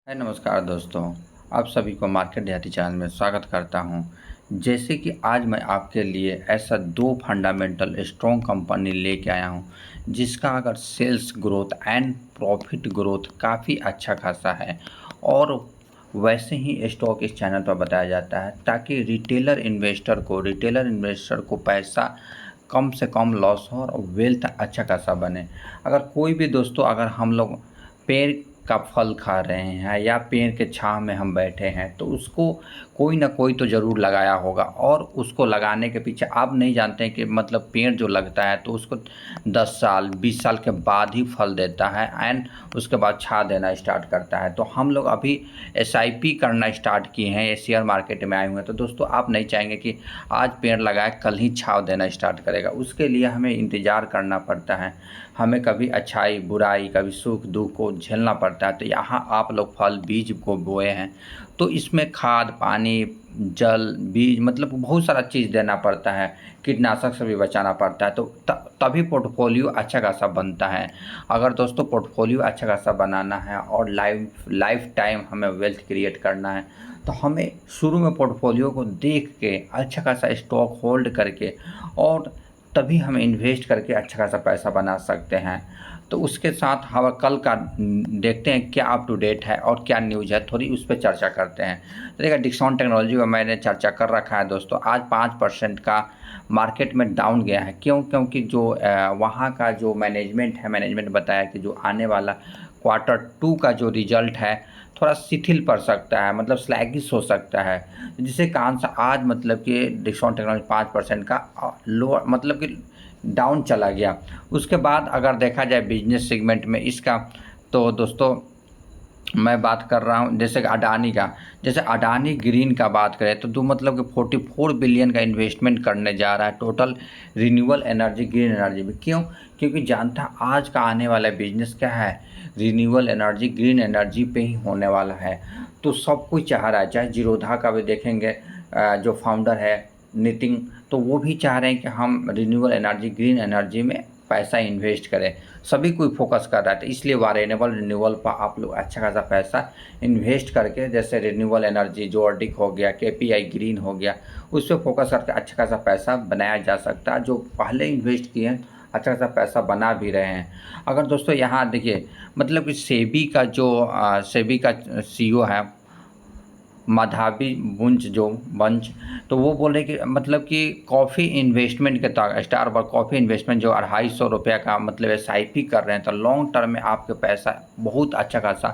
नमस्कार दोस्तों। आप सभी को मार्केट देहाती चैनल में स्वागत करता हूं। जैसे कि आज मैं आपके लिए ऐसा दो फंडामेंटल स्ट्रॉन्ग कंपनी लेके आया हूं जिसका अगर sales growth and profit growth काफ़ी अच्छा खासा है और वैसे ही स्टॉक इस चैनल पर बताया जाता है ताकि रिटेलर इन्वेस्टर को पैसा कम से कम लॉस हो और वेल्थ अच्छा खासा बने। अगर कोई भी दोस्तों अगर हम लोग पेड़ का फल खा रहे हैं या पेड़ के छाँव में हम बैठे हैं तो उसको कोई ना कोई तो ज़रूर लगाया होगा और उसको लगाने के पीछे आप नहीं जानते हैं कि मतलब पेड़ जो लगता है तो उसको 10 साल 20 साल के बाद ही फल देता है एंड उसके बाद छाँव देना स्टार्ट करता है। तो हम लोग अभी एसआईपी करना स्टार्ट किए हैं, ये शेयर मार्केट में आए हुए हैं। तो दोस्तों आप नहीं चाहेंगे कि आज पेड़ लगाए कल ही छाँव देना स्टार्ट करेगा, उसके लिए हमें इंतज़ार करना पड़ता है। हमें कभी अच्छाई बुराई कभी सुख दुख को झेलना पड़ता है। तो यहाँ आप लोग फल बीज को बोए हैं तो इसमें खाद पानी जल बीज मतलब बहुत सारा चीज़ देना पड़ता है, कीटनाशक से भी बचाना पड़ता है। तो तभी पोर्टफोलियो अच्छा खासा बनता है। अगर दोस्तों पोर्टफोलियो अच्छा खासा बनाना है और लाइफ टाइम हमें वेल्थ क्रिएट करना है तो हमें शुरू में पोर्टफोलियो को देख के अच्छा खासा स्टॉक होल्ड करके और तभी हम इन्वेस्ट करके अच्छा खासा पैसा बना सकते हैं। तो उसके साथ हम कल का देखते हैं क्या अप टू डेट है और क्या न्यूज़ है, थोड़ी उस पर चर्चा करते हैं। तो देखिए डिक्सन टेक्नोलॉजी में मैंने चर्चा कर रखा है दोस्तों। आज 5% का मार्केट में डाउन गया है। क्योंकि जो वहाँ का जो मैनेजमेंट बताया कि जो आने वाला Q2 का जो रिजल्ट है थोड़ा शिथिल पड़ सकता है, मतलब स्लैगिश हो सकता है, जिसके कारण से आज मतलब कि डिक्सन टेक्नोलॉजी 5% का लो मतलब कि डाउन चला गया। उसके बाद अगर देखा जाए बिजनेस सेगमेंट में इसका तो दोस्तों मैं बात कर रहा हूँ जैसे कि अडानी का। जैसे अडानी ग्रीन का बात करें तो मतलब कि 44 बिलियन का इन्वेस्टमेंट करने जा रहा है total renewable energy green energy में। क्यों? क्योंकि जानता है आज का आने वाला बिजनेस क्या है, रिन्यूएबल एनर्जी ग्रीन एनर्जी पे ही होने वाला है। तो सब कुछ चाह रहा है, चाहे जीरोधा का भी देखेंगे जो फाउंडर है नितिन, तो वो भी चाह रहे हैं कि हम रिन्यूएबल एनर्जी ग्रीन एनर्जी में पैसा इन्वेस्ट करें। सभी कोई फोकस कर रहा है तो इसलिए वारेनेबल रिन्यूएबल पर आप लोग अच्छा खासा पैसा इन्वेस्ट करके जैसे रिन्यूएबल एनर्जी जो अर्डिक हो गया केपीआई ग्रीन हो गया उस पर फोकस करके अच्छा खासा पैसा बनाया जा सकता है। जो पहले इन्वेस्ट किए हैं अच्छा खासा पैसा बना भी रहे हैं। अगर दोस्तों यहाँ देखिए मतलब कि सेबी का सीईओ है माधवी बंच, तो वो बोल रहे कि मतलब कि कॉफ़ी इन्वेस्टमेंट के तहत स्टार पर कॉफ़ी इन्वेस्टमेंट जो 250 रुपये का मतलब एसआईपी कर रहे हैं तो लॉन्ग टर्म में आपके पैसा बहुत अच्छा खासा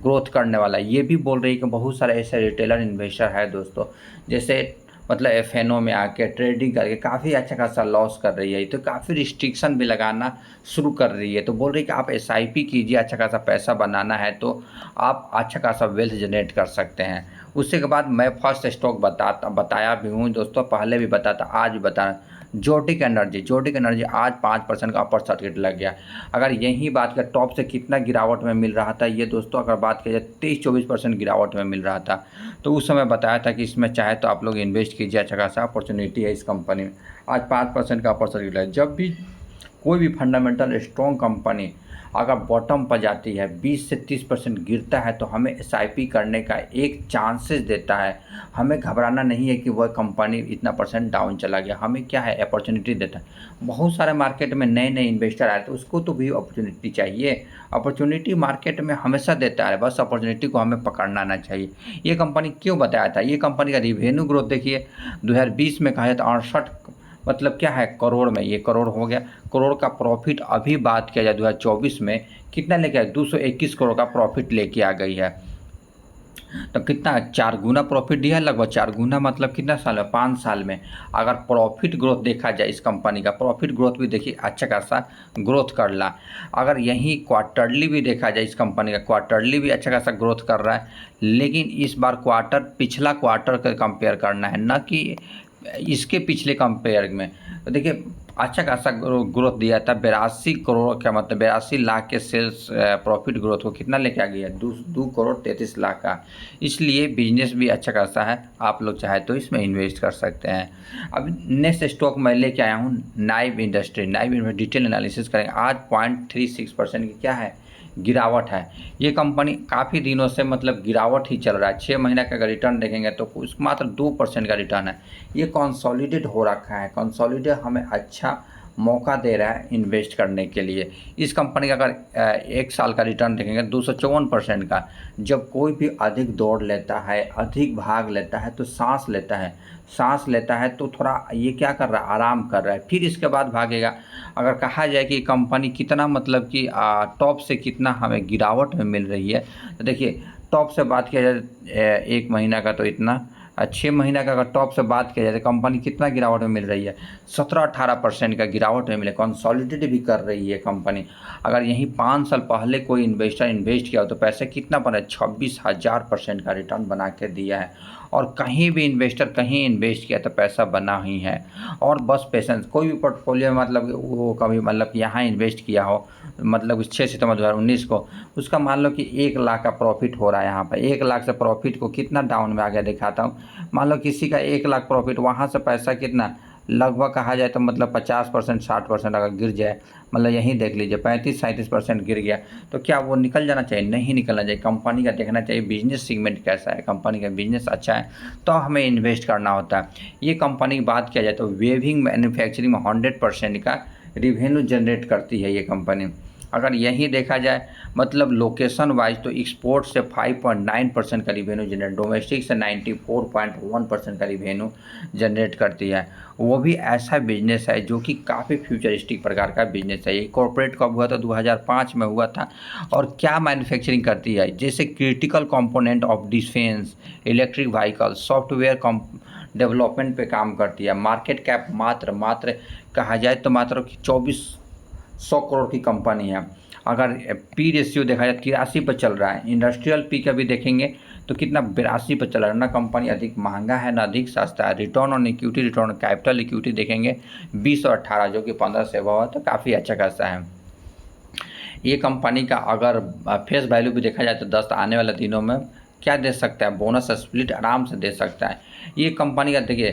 ग्रोथ करने वाला है। ये भी बोल रही है कि बहुत सारे ऐसे रिटेलर इन्वेस्टर है दोस्तों जैसे मतलब एफएनओ में आके ट्रेडिंग करके काफ़ी अच्छा खासा लॉस कर रही है, तो काफ़ी रिस्ट्रिक्शन भी लगाना शुरू कर रही है। तो बोल रही है कि आप एसआईपी कीजिए, अच्छा खासा पैसा बनाना है तो आप अच्छा खासा वेल्थ जनरेट कर सकते हैं। उसके बाद मैं फर्स्ट स्टॉक बताया भी हूँ दोस्तों, पहले भी बताता आज भी बता। जोटिक एनर्जी आज 5% का अपर सर्किट लग गया। अगर यही बात कर टॉप से कितना गिरावट में मिल रहा था ये दोस्तों, अगर बात की जाए 23-24% गिरावट में मिल रहा था। तो उस समय बताया था कि इसमें चाहे तो आप लोग इन्वेस्ट कीजिए, अच्छा खासा अपॉर्चुनिटी है इस कंपनी में। आज 5% का अपर सर्किट लगा। जब भी कोई भी फंडामेंटल स्ट्रॉन्ग कंपनी अगर बॉटम पर जाती है 20 से 30% गिरता है तो हमें एसआईपी करने का एक चांसेस देता है। हमें घबराना नहीं है कि वह कंपनी इतना परसेंट डाउन चला गया, हमें क्या है अपॉर्चुनिटी देता है। बहुत सारे मार्केट में नए नए इन्वेस्टर आए तो उसको तो भी अपॉर्चुनिटी चाहिए। अपॉर्चुनिटी मार्केट में हमेशा देता है, बस अपॉर्चुनिटी को हमें पकड़ना आना चाहिए। ये कंपनी क्यों बताया था, ये कंपनी का रिवेन्यू ग्रोथ देखिए 2020 में कहा था 68 मतलब क्या है करोड़ में, ये करोड़ हो गया। करोड़ का प्रॉफिट अभी बात किया जाए 2024 में कितना लेके आया, 221 करोड़ का प्रॉफिट लेके आ गई है। तो कितना 4 गुना प्रॉफिट दिया है, लगभग 4 गुना मतलब कितना साल में, 5 साल में। अगर प्रॉफिट ग्रोथ देखा जाए इस कंपनी का प्रॉफिट ग्रोथ भी देखिए अच्छा खासा ग्रोथ कर ला। अगर यहीं क्वार्टरली भी देखा जाए इस कंपनी का क्वार्टरली भी अच्छा खासा ग्रोथ कर रहा है, लेकिन इस बार पिछला क्वार्टर का कंपेयर करना है न कि इसके पिछले कंपेयर में। तो देखिए अच्छा खासा ग्रोथ दिया था 82 करोड़ का मतलब 82 लाख के सेल्स प्रॉफिट ग्रोथ को कितना लेके आ गया 2 करोड़ 33 लाख का। इसलिए बिजनेस भी अच्छा खासा है, आप लोग चाहे तो इसमें इन्वेस्ट कर सकते हैं। अब नेक्स्ट स्टॉक मैं लेके आया हूँ नाइव इंडस्ट्री डिटेल एनालिसिस करेंगे। आज 0.36% की क्या है गिरावट है। ये कंपनी काफ़ी दिनों से मतलब गिरावट ही चल रहा है। 6 महीने का अगर रिटर्न देखेंगे तो कुछ मात्र 2% का रिटर्न है। ये कंसोलिडेट हो रखा है, कंसोलिडेट हमें अच्छा मौका दे रहा है इन्वेस्ट करने के लिए। इस कंपनी का अगर 1 साल का रिटर्न देखेंगे 254% का। जब कोई भी अधिक दौड़ लेता है, अधिक भाग लेता है तो साँस लेता है तो थोड़ा ये क्या कर रहा है, आराम कर रहा है, फिर इसके बाद भागेगा। अगर कहा जाए कि कंपनी कितना मतलब कि टॉप से कितना हमें गिरावट में मिल रही है, तो देखिए टॉप से बात किया जाए 1 महीना का तो इतना, 6 महीना का अगर टॉप से बात किया जाए तो कंपनी कितना गिरावट में मिल रही है, 17-18% का गिरावट में मिले, कंसोलिडेट भी कर रही है कंपनी। अगर यहीं 5 साल पहले कोई इन्वेस्टर इन्वेस्ट किया हो तो पैसे कितना बना, 26,000% का रिटर्न बना के दिया है। और कहीं भी इन्वेस्टर कहीं इन्वेस्ट किया तो पैसा बना ही है। और बस पेशेंस, कोई भी पोर्टफोलियो मतलब वो कभी मतलब यहाँ इन्वेस्ट किया हो, मतलब 6 सितंबर 2019 को, उसका मान लो कि 1 लाख का प्रॉफिट हो रहा है यहाँ पर। 1 लाख से प्रॉफिट को कितना डाउन में आ गया दिखाता हूँ। मान लो किसी का 1 लाख प्रॉफिट, वहाँ से पैसा कितना लगभग कहा जाए तो मतलब 50% 60% अगर गिर जाए, मतलब यहीं देख लीजिए 35-37% गिर गया, तो क्या वो निकल जाना चाहिए? नहीं निकलना चाहिए। कंपनी का देखना चाहिए बिजनेस सेगमेंट कैसा है, कंपनी का बिजनेस अच्छा है तो हमें इन्वेस्ट करना होता है। ये कंपनी की बात किया जाए तो वेविंग मैन्युफैक्चरिंग में 100% का रिवेन्यू जनरेट करती है ये कंपनी। अगर यही देखा जाए मतलब लोकेशन वाइज तो एक्सपोर्ट से 5.9% का रिवेन्यू जनरेट, डोमेस्टिक से 94.1% का रिवेन्यू जनरेट करती है। वो भी ऐसा बिजनेस है जो कि काफ़ी फ्यूचरिस्टिक प्रकार का बिजनेस है। ये कॉर्पोरेट कब हुआ था? 2005 में हुआ था। और क्या मैन्युफैक्चरिंग करती है? जैसे critical component of defence, electric vehicle, software development पे काम करती है। मार्केट कैप मात्र कहा जाए तो मात्र 2400 करोड़ की कंपनी है। अगर पी रेशियो देखा जाए 83 पर चल रहा है। इंडस्ट्रियल पी का भी देखेंगे तो कितना 82 पर चल रहा है। ना कंपनी अधिक महंगा है ना अधिक सस्ता है। Return on equity, return on capital equity देखेंगे 20 और 18 जो कि 15 से हुआ तो काफ़ी अच्छा खासा है। ये कंपनी का अगर फेस वैल्यू भी देखा जाए तो 10 आने वाले दिनों में क्या दे सकता है, बोनस स्प्लिट आराम से दे सकता है। ये कंपनी का देखिए,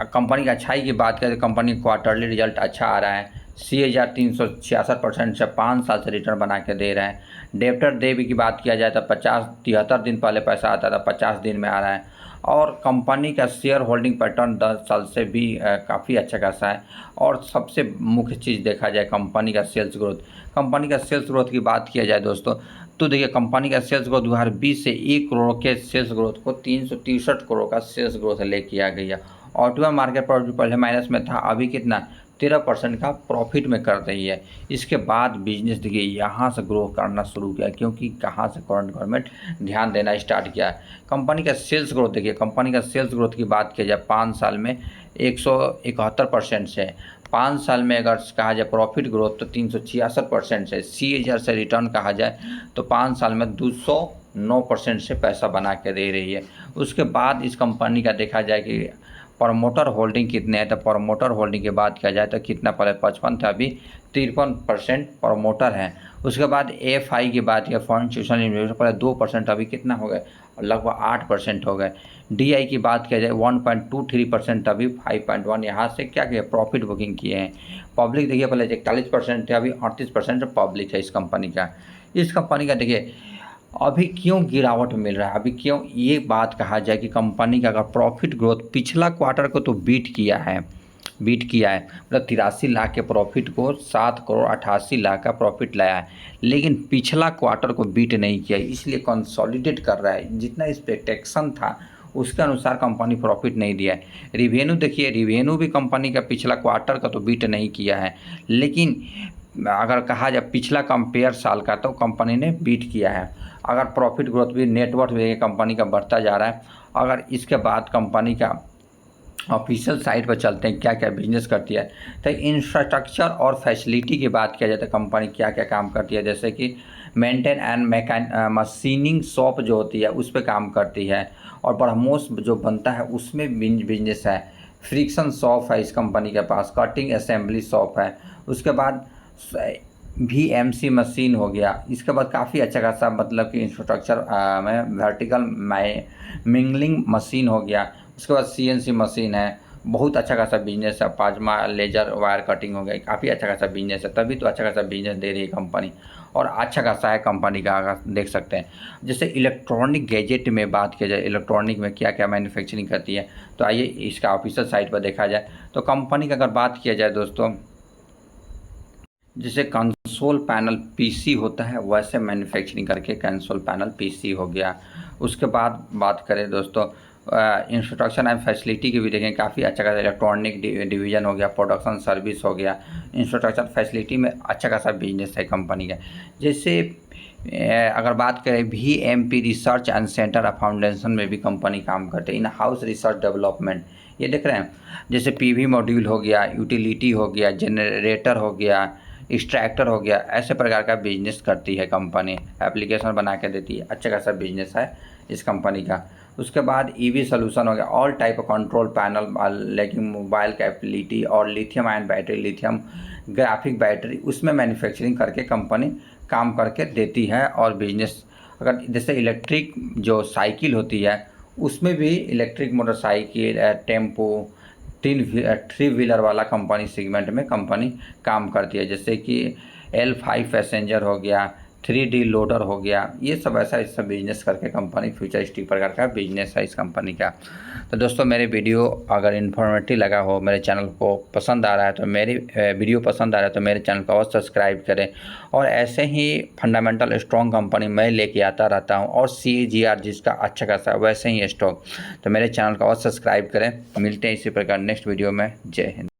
कंपनी की अच्छाई की बात करें तो कंपनी क्वार्टरली रिजल्ट अच्छा आ रहा है। CAGR 366% से 5 साल से रिटर्न बना के दे रहा है। डेब्टर डे की बात किया जाए तो 73 दिन पहले पैसा आता था, 50 दिन में आ रहा है। और कंपनी का शेयर होल्डिंग पैटर्न 10 साल से भी काफ़ी अच्छा खासा है। और सबसे मुख्य चीज़ देखा जाए कंपनी का सेल्स ग्रोथ, कंपनी का सेल्स ग्रोथ की बात किया जाए दोस्तों तो देखिए कंपनी का सेल्स ग्रोथ 2020 से 1 करोड़ के सेल्स ग्रोथ को 363 करोड़ का सेल्स ग्रोथ ले किया गया। ऑटोमोबाइल मार्केट पर पहले माइनस में था, अभी कितना 13% का प्रॉफिट में कर रही है। इसके बाद बिजनेस देखिए यहाँ से ग्रो करना शुरू किया, क्योंकि कहाँ से करंट गवर्नमेंट ध्यान देना स्टार्ट किया है। कंपनी का सेल्स ग्रोथ देखिए, कंपनी का सेल्स ग्रोथ की बात की जाए 5 साल में 171% से, 5 साल में अगर कहा जाए प्रॉफिट ग्रोथ तो 366% से, CAGR से रिटर्न कहा जाए तो 5 साल में 209% से पैसा बना के दे रही है। उसके बाद इस कंपनी का देखा जाए कि प्रमोटर होल्डिंग कितने हैं, तो प्रमोटर होल्डिंग की बात किया जाए तो कितना, पहले 55 था, अभी 53% प्रमोटर हैं। उसके बाद FI की बात किया, फॉरेन इंस्टीट्यूशनल इन्वेस्टर, पहले 2%, अभी कितना हो गए, लगभग 8% हो गए। DI की बात किया जाए 1.23%, अभी 5.1, यहाँ से क्या किया, प्रॉफिट बुकिंग किए हैं। पब्लिक देखिए पहले 41% थे, अभी 38% पब्लिक है इस कंपनी का। इस कंपनी का देखिए अभी क्यों गिरावट मिल रहा है, अभी क्यों, ये बात कहा जाए कि कंपनी का अगर प्रॉफिट ग्रोथ पिछला क्वार्टर को तो बीट किया है मतलब 83 लाख के प्रॉफिट को 7 करोड़ 88 लाख का प्रॉफिट लाया है, लेकिन पिछला क्वार्टर को बीट नहीं किया, इसलिए कंसोलिडेट कर रहा है। जितना एक्सपेक्टेशन था उसके अनुसार कंपनी प्रॉफिट नहीं दिया है। रिवेन्यू देखिए, रिवेन्यू भी कंपनी का पिछला क्वार्टर का तो बीट नहीं किया है, लेकिन अगर कहा जाए पिछला कंपेयर साल का तो कंपनी ने बीट किया है। अगर प्रॉफिट ग्रोथ भी, नेटवर्थ भी कंपनी का बढ़ता जा रहा है। अगर इसके बाद कंपनी का ऑफिशियल साइट पर चलते हैं क्या क्या बिजनेस करती है, तो इंफ्रास्ट्रक्चर और फैसिलिटी की बात किया जाए तो कंपनी क्या क्या काम करती है, जैसे कि मेंटेन एंड मशीनिंग शॉप जो होती है उस पर काम करती है। और ब्रह्मोस जो बनता है उसमें बिजनेस है। फ्रिक्शन शॉप है इस कंपनी के पास, कटिंग असेंबली शॉप है। उसके बाद VMC मशीन हो गया। इसके बाद काफ़ी अच्छा खासा मतलब कि इंफ्रास्ट्रक्चर में वर्टिकल मिंगलिंग मशीन हो गया। उसके बाद CNC मशीन है, बहुत अच्छा खासा बिजनेस है। पाजमा लेजर वायर कटिंग हो गया, काफ़ी अच्छा खासा बिजनेस है, तभी तो अच्छा खासा बिजनेस दे रही है कंपनी, और अच्छा खासा है कंपनी का, अगर देख सकते हैं। जैसे इलेक्ट्रॉनिक गैजेट में बात किया जाए, इलेक्ट्रॉनिक में क्या क्या मैन्युफैक्चरिंग करती है, तो आइए इसका ऑफिशियल साइट पर देखा जाए। तो कंपनी का अगर बात किया जाए दोस्तों, जैसे कंसोल पैनल पीसी होता है, वैसे मैन्युफैक्चरिंग करके कंसोल पैनल पीसी हो गया। उसके बाद बात करें दोस्तों इंफ्रास्ट्रक्चर एंड फैसिलिटी की भी देखें, काफ़ी अच्छा खासा इलेक्ट्रॉनिक डिवीज़न हो गया, प्रोडक्शन सर्विस हो गया, इंफ्रास्ट्रक्चर फैसिलिटी में अच्छा खासा बिजनेस है कंपनी का। जैसे अगर बात करें VMP research and centre of foundation में भी कंपनी काम करते हैं, इन हाउस रिसर्च डेवलपमेंट, ये देख रहे हैं। जैसे PV मॉड्यूल हो गया, यूटिलिटी हो गया, जनरेटर हो गया, एक्सट्रैक्टर हो गया, ऐसे प्रकार का बिजनेस करती है कंपनी, एप्लीकेशन बना के देती है, अच्छा खासा बिजनेस है इस कंपनी का। उसके बाद EV सोल्यूशन हो गया, all type of control panel, लेकिन मोबाइल कैपेबिलिटी और lithium ion battery, lithium graphic battery, उसमें मैन्युफैक्चरिंग करके कंपनी काम करके देती है। और बिजनेस अगर जैसे इलेक्ट्रिक जो साइकिल होती है, उसमें भी electric motorcycle, tempo, three wheeler वाला कंपनी सेगमेंट में कंपनी काम करती है। जैसे कि L5 पैसेंजर हो गया, 3D लोडर हो गया, ये सब ऐसा बिजनेस करके कंपनी फ्यूचरिस्टिक प्रकार का बिजनेस है इस कंपनी का। तो दोस्तों मेरे वीडियो अगर इन्फॉर्मेटिव लगा हो, मेरे चैनल को पसंद आ रहा है, तो मेरी वीडियो पसंद आ रहा है तो मेरे चैनल को अवश्य सब्सक्राइब करें। और ऐसे ही फंडामेंटल स्ट्रॉन्ग कंपनी मैं लेके आता रहता हूँ, और CAGR जिसका अच्छा खासा वैसे ही स्टॉक, तो मेरे चैनल को अवश्य सब्सक्राइब करें। मिलते हैं इसी प्रकार नेक्स्ट वीडियो में। जय हिंद।